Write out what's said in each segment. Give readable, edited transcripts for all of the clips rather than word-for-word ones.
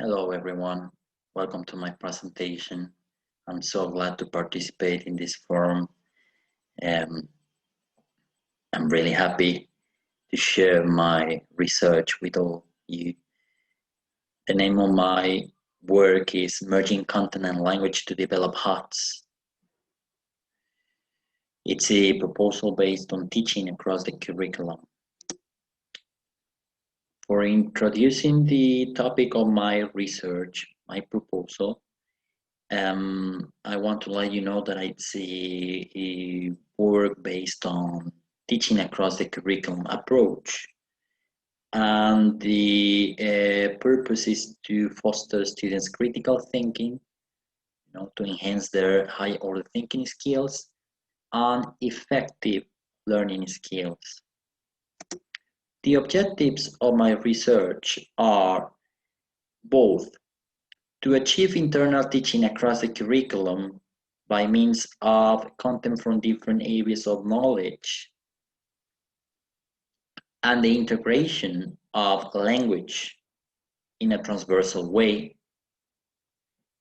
Hello everyone, welcome to my presentation. I'm so glad to participate in this forum. Um, I'm really happy to share my research with all you. The name of my work is Merging Content and Language to Develop HOTS. It's a proposal based on teaching across the curriculum. For introducing the topic of my research, my proposal, I want to let you know that it's a work based on teaching across the curriculum approach. And the purpose is to foster students' critical thinking, to enhance their high order thinking skills and effective learning skills. The objectives of my research are both to achieve internal teaching across the curriculum by means of content from different areas of knowledge and the integration of language in a transversal way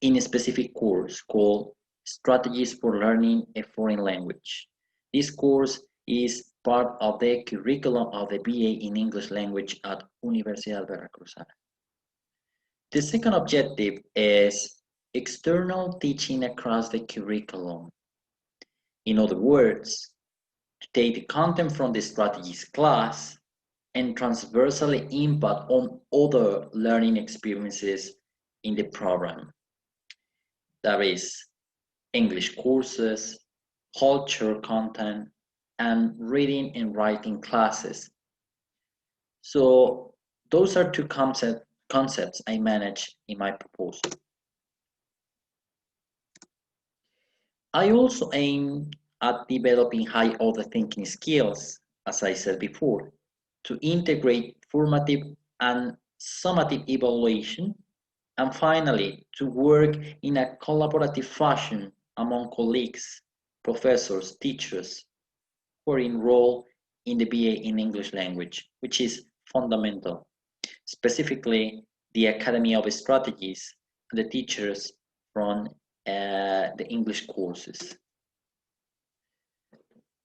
in a specific course called Strategies for Learning a Foreign Language. This course is part of the curriculum of the BA in English Language at Universidad Veracruzana. The second objective is external teaching across the curriculum. In other words, to take the content from the strategies class and transversally impact on other learning experiences in the program. That is, English courses, culture content, and reading and writing classes. So those are two concepts I manage in my proposal. I also aim at developing high order thinking skills, as I said before, to integrate formative and summative evaluation, and finally, to work in a collaborative fashion among colleagues, professors, teachers who are enrolled in the BA in English Language, which is fundamental, specifically the Academy of Strategies and the teachers from the English courses.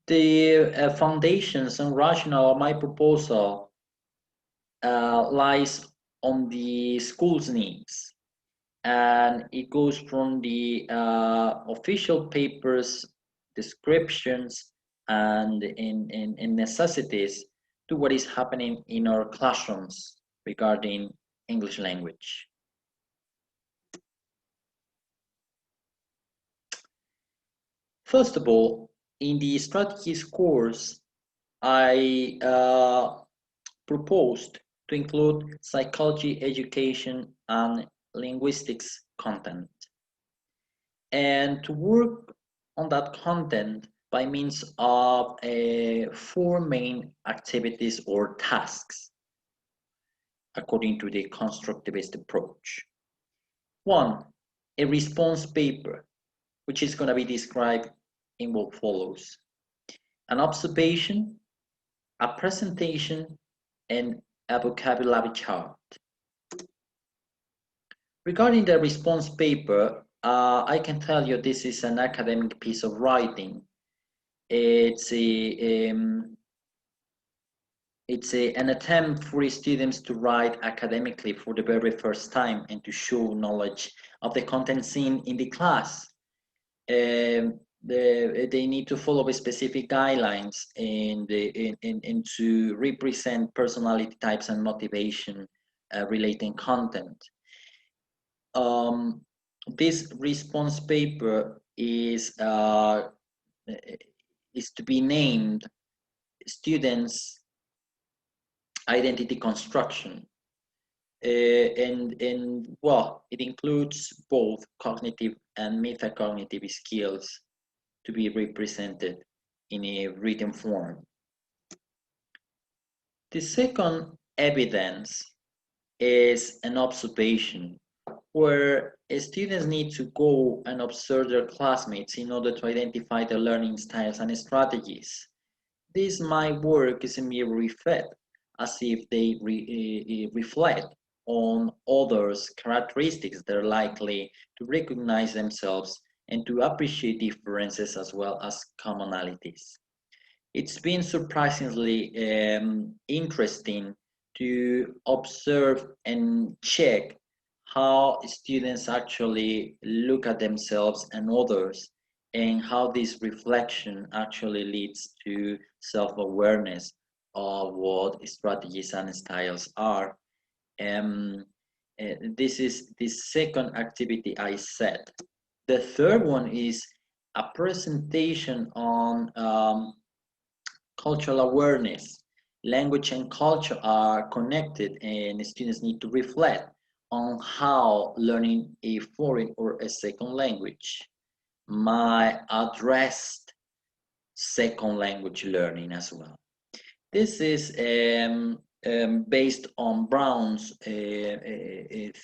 The foundations and rationale of my proposal lies on the school's needs, and it goes from the official papers, descriptions, and in necessities to what is happening in our classrooms regarding English language. First of all, in the strategies course, I proposed to include psychology, education, and linguistics content, and to work on that content by means of four main activities or tasks according to the constructivist approach. One, a response paper, which is going to be described in what follows. An observation, a presentation, and a vocabulary chart. Regarding the response paper, I can tell you this is an academic piece of writing. It's an attempt for students to write academically for the very first time and to show knowledge of the content seen in the class. They need to follow specific guidelines and to represent personality types and motivation relating content. This response paper is to be named Students' Identity Construction. Well, it includes both cognitive and metacognitive skills to be represented in a written form. The second evidence is an observation, where students need to go and observe their classmates in order to identify their learning styles and strategies. This my work is a mere reflect, as if they reflect on others' characteristics. They're likely to recognize themselves and to appreciate differences as well as commonalities. It's been surprisingly interesting to observe and check how students actually look at themselves and others, and how this reflection actually leads to self-awareness of what strategies and styles are. Um, this is the second activity I said. The third one is a presentation on cultural awareness. Language and culture are connected, and students need to reflect on how learning a foreign or a second language might address second language learning as well. This is based on Brown's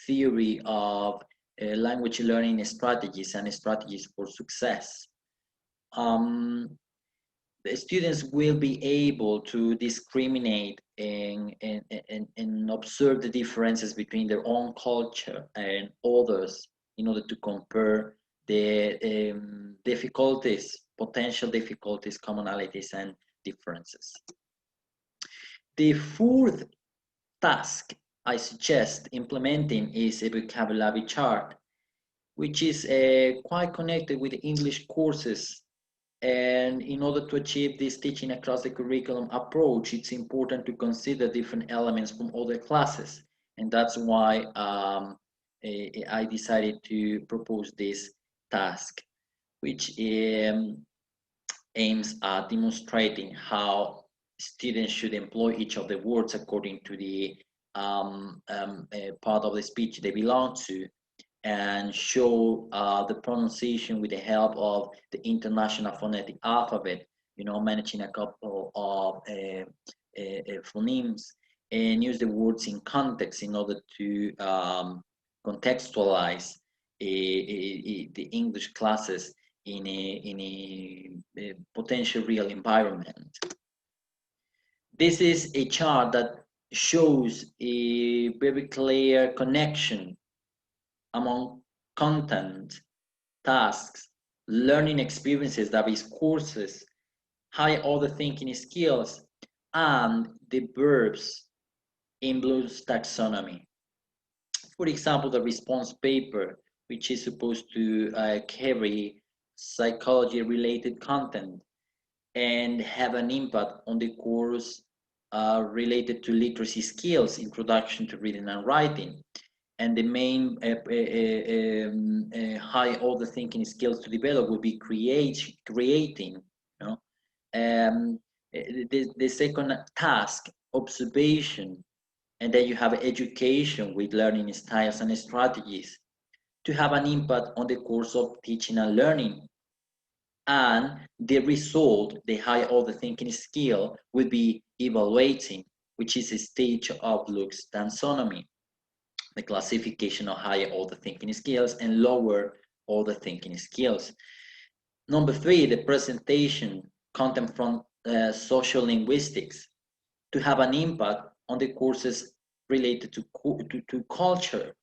theory of language learning strategies and strategies for success. The students will be able to discriminate and observe the differences between their own culture and others in order to compare the difficulties, potential difficulties, commonalities, and differences. The fourth task I suggest implementing is a vocabulary chart, which is quite connected with the English courses. And in order to achieve this teaching across the curriculum approach, it's important to consider different elements from other classes. And that's why I decided to propose this task, which aims at demonstrating how students should employ each of the words according to the part of the speech they belong to, and show the pronunciation with the help of the International Phonetic Alphabet, managing a couple of phonemes, and use the words in context in order to contextualize the English classes in a potential real environment. This is a chart that shows a very clear connection among content, tasks, learning experiences, that is courses, high order thinking skills, and the verbs in Bloom's taxonomy. For example, the response paper, which is supposed to carry psychology-related content and have an impact on the course related to literacy skills, introduction to reading and writing. And the main high order thinking skills to develop would be creating. The second task, observation, and then you have education with learning styles and strategies to have an impact on the course of teaching and learning. And the result, the high order thinking skill, would be evaluating, which is a stage of Bloom's taxonomy, the classification of higher order thinking skills and lower order thinking skills. Number three, the presentation, content from social linguistics, to have an impact on the courses related to culture,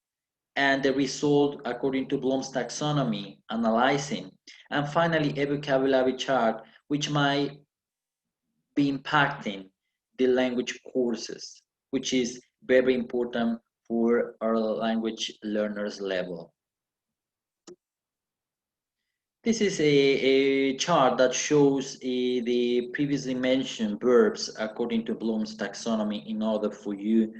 and the result according to Bloom's taxonomy, analyzing. And finally, a vocabulary chart, which might be impacting the language courses, which is very important for our language learners level. This is a chart that shows the previously mentioned verbs according to Bloom's taxonomy in order for you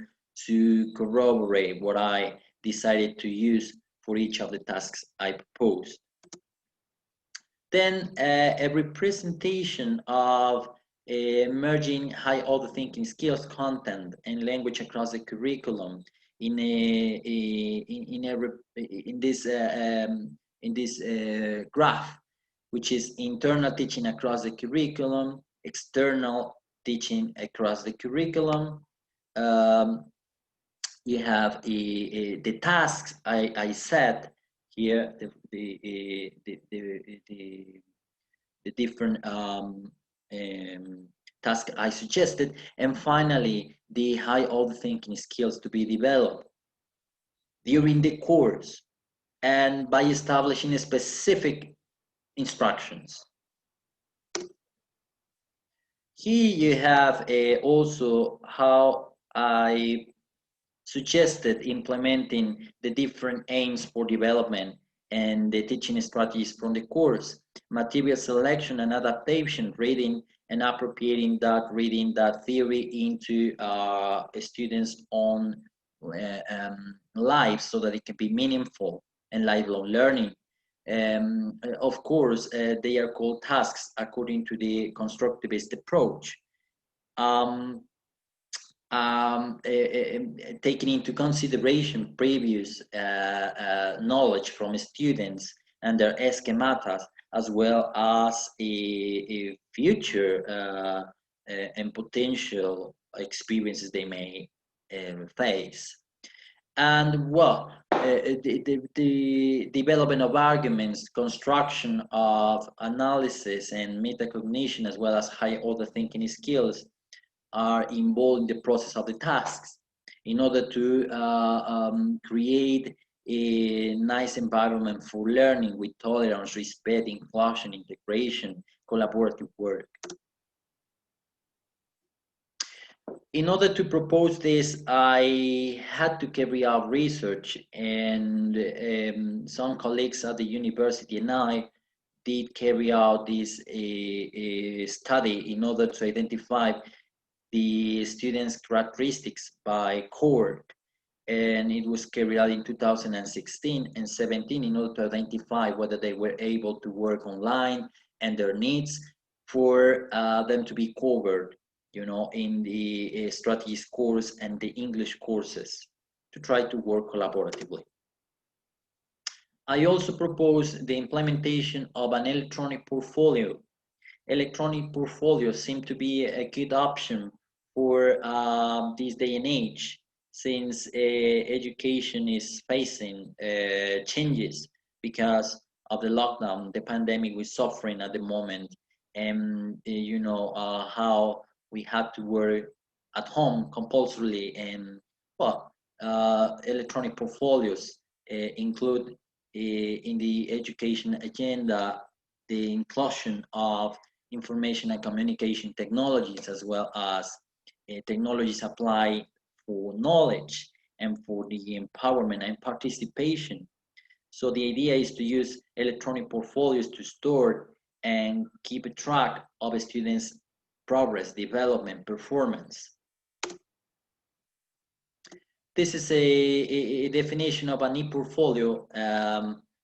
to corroborate what I decided to use for each of the tasks I proposed. Then a representation of merging high order thinking skills, content, and language across the curriculum in this graph, which is internal teaching across the curriculum, external teaching across the curriculum. You have the tasks I set here, the different tasks I suggested, and finally the high order thinking skills to be developed. during the course and by establishing specific instructions. Here you have also how I suggested implementing the different aims for development and the teaching strategies from the course, material selection and adaptation, reading and appropriating that theory into students' own lives so that it can be meaningful and lifelong learning. Of course, they are called tasks according to the constructivist approach. Um, Taking into consideration previous knowledge from students and their schematas, as well as a future and potential experiences they may face. And well, the development of arguments, construction of analysis and metacognition, as well as high order thinking skills, are involved in the process of the tasks in order to create a nice environment for learning with tolerance, respect, inclusion, integration, collaborative work. In order to propose this, I had to carry out research, and some colleagues at the university and I did carry out this study in order to identify the students' characteristics by cohort, and it was carried out in 2016 and 17 in order to identify whether they were able to work online and their needs for them to be covered, you know, in the strategies course and the English courses to try to work collaboratively. I also proposed the implementation of an electronic portfolio. Electronic portfolios seem to be a good option for this day and age, since education is facing changes because of the lockdown, the pandemic we're suffering at the moment, and you know how we have to work at home compulsorily, and well, electronic portfolios include in the education agenda the inclusion of information and communication technologies, as well as technologies applied for knowledge and for the empowerment and participation. So the idea is to use electronic portfolios to store and keep a track of a student's progress, development, performance. This is a definition of an e-portfolio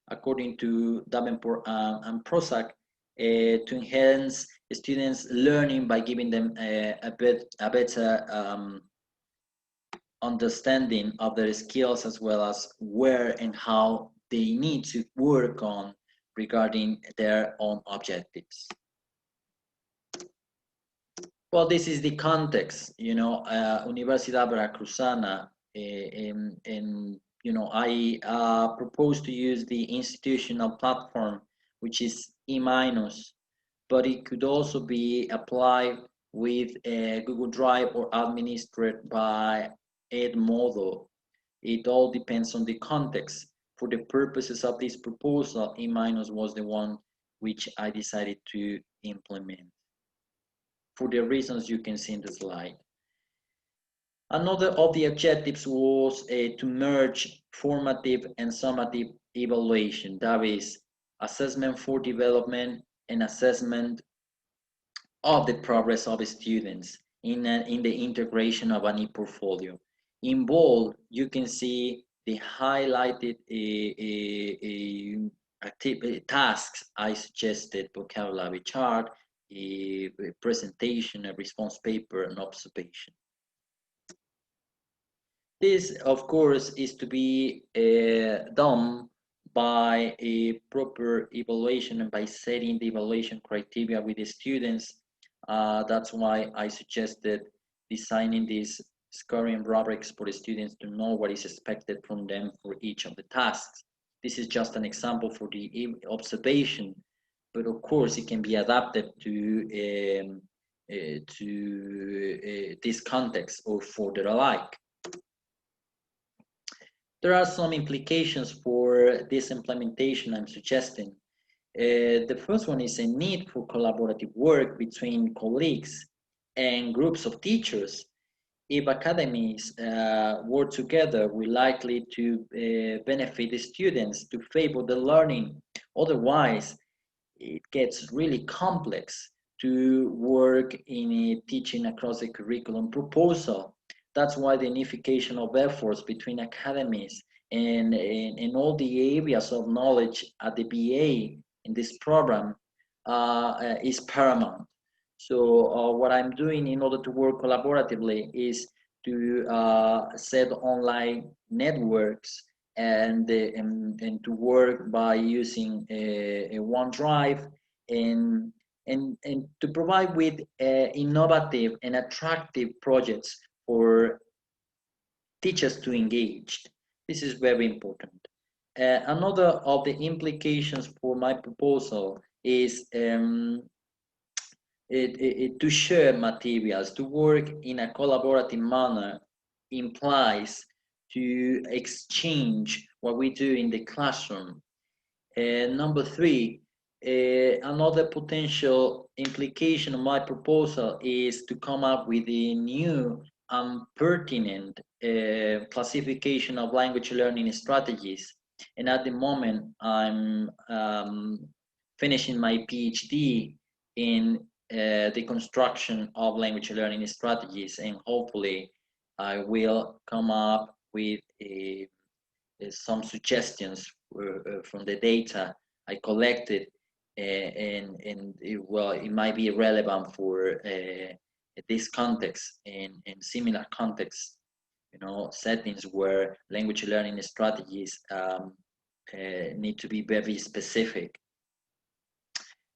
according to Davenport and Prozac, to enhance students' learning by giving them a better understanding of their skills, as well as where and how they need to work on regarding their own objectives. Well, this is the context, you know, Universidad Veracruzana, and you know, I propose to use the institutional platform, which is E-, but it could also be applied with Google Drive or administered by Edmodo. It all depends on the context. For the purposes of this proposal, E- was the one which I decided to implement, for the reasons you can see in the slide. Another of the objectives was to merge formative and summative evaluation, that is, assessment for development and assessment of the progress of students in the integration of an e-portfolio. In bold, you can see the highlighted tasks I suggested: vocabulary chart, a presentation, a response paper, and observation. This, of course, is to be done by a proper evaluation and by setting the evaluation criteria with the students. That's why I suggested designing these scoring rubrics for the students to know what is expected from them for each of the tasks. This is just an example for the observation, but of course it can be adapted to this context or further alike. There are some implications for this implementation I'm suggesting. The first one is a need for collaborative work between colleagues and groups of teachers. If academies work together, we're likely to benefit the students to favor the learning. Otherwise, it gets really complex to work in a teaching across the curriculum proposal. That's why the unification of efforts between academies and all the areas of knowledge at the BA in this program is paramount. So what I'm doing in order to work collaboratively is to set online networks and to work by using a OneDrive and to provide with innovative and attractive projects for teachers to engage. This is very important. Another of the implications for my proposal is to share materials, to work in a collaborative manner implies to exchange what we do in the classroom. Number three, another potential implication of my proposal is to come up with a new and pertinent classification of language learning strategies. And at the moment, I'm finishing my PhD in the construction of language learning strategies, and hopefully I will come up with some suggestions from the data I collected, and it might be relevant for this context and similar contexts, settings where language learning strategies need to be very specific.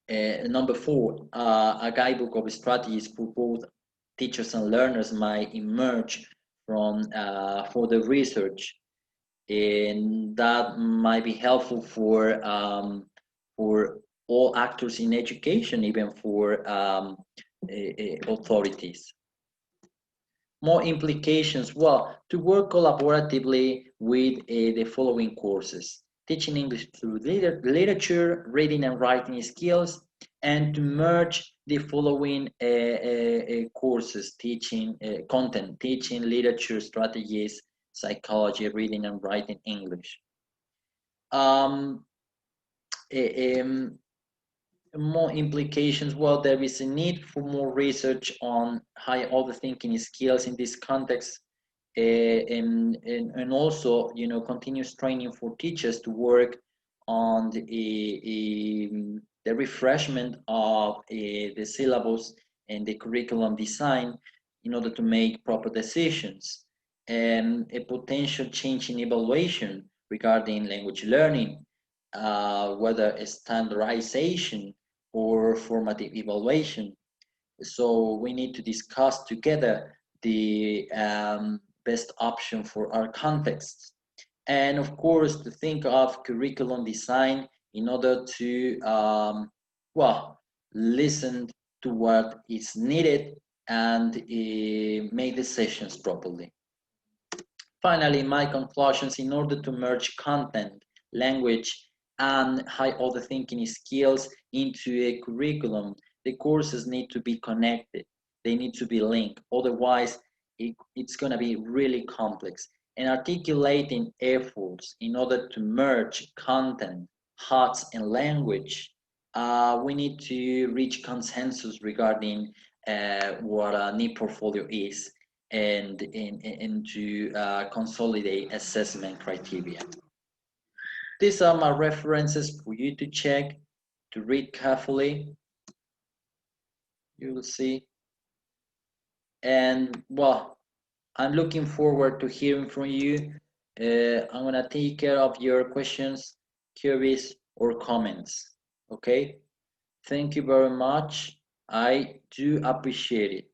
Number four, a guidebook of strategies for both teachers and learners might emerge from for the research, and that might be helpful for all actors in education, even for authorities. More implications, well, to work collaboratively with the following courses: teaching English through literature, reading and writing skills, and to merge the following courses: teaching content, teaching literature strategies, psychology, reading and writing English. More implications, well, there is a need for more research on high order thinking skills in this context, and also continuous training for teachers to work on the refreshment of the syllabus and the curriculum design in order to make proper decisions, and a potential change in evaluation regarding language learning, whether a standardization or formative evaluation. So we need to discuss together the best option for our context. And of course, to think of curriculum design in order to, listen to what is needed and make decisions properly. Finally, my conclusions: in order to merge content, language, and high order thinking skills into a curriculum, the courses need to be connected. They need to be linked. Otherwise, it's going to be really complex. And articulating efforts in order to merge content, HOTS, and language, we need to reach consensus regarding what a need portfolio is, and to consolidate assessment criteria. These are my references for you to check, to read carefully. You will see. And well, I'm looking forward to hearing from you. I'm gonna take care of your questions, queries, or comments. Okay? Thank you very much. I do appreciate it.